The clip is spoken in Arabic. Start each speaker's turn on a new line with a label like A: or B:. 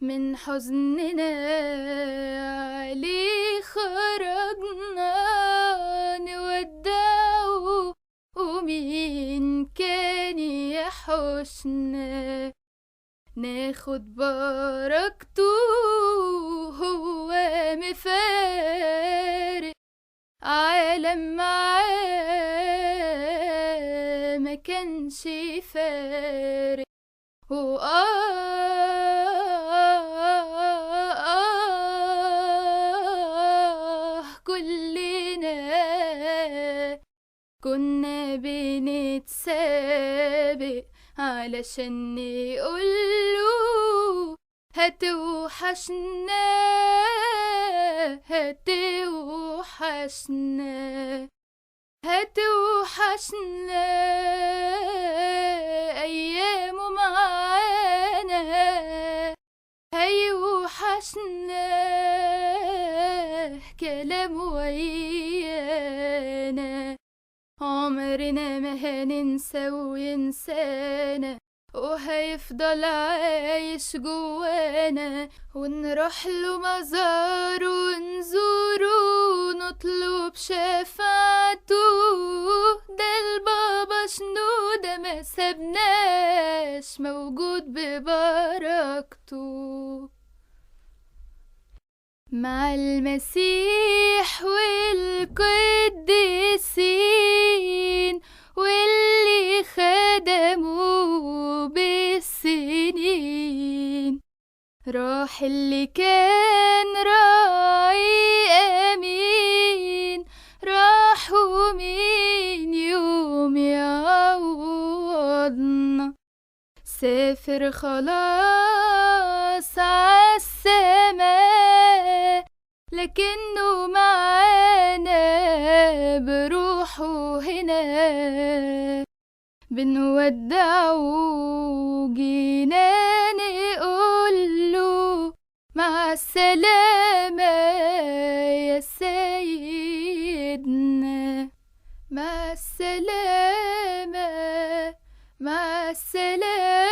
A: من حزننا عليه خرجنا نودعه، ومين كان يحوشنا ناخد بركته. هو مفارق عالم معاه ما كانش فارق. كلنا كنا بنتسابق علشان نقوله هتوحشنا هتوحشنا هتوحشنا أيامه معانا هيوحشنا كلامه ويانا. عمرنا ما هننسى وينسانا وهيفضل عايش جوانا، ونروح له مزاره ونزوره ونطلب شفاعته. ده البابا شنودة ما سبناش موجود ببركته. مع المسيح والقديسين واللي خدموا بالسنين، راح اللي كان راعي أمين، راح ومين يوم يعوضنا. سافر خلاص عالسما لكنه معانا بروحه هنا. بنودعه جينا نقوله مع السلامة يا سيدنا. مع السلامة مع السلامة.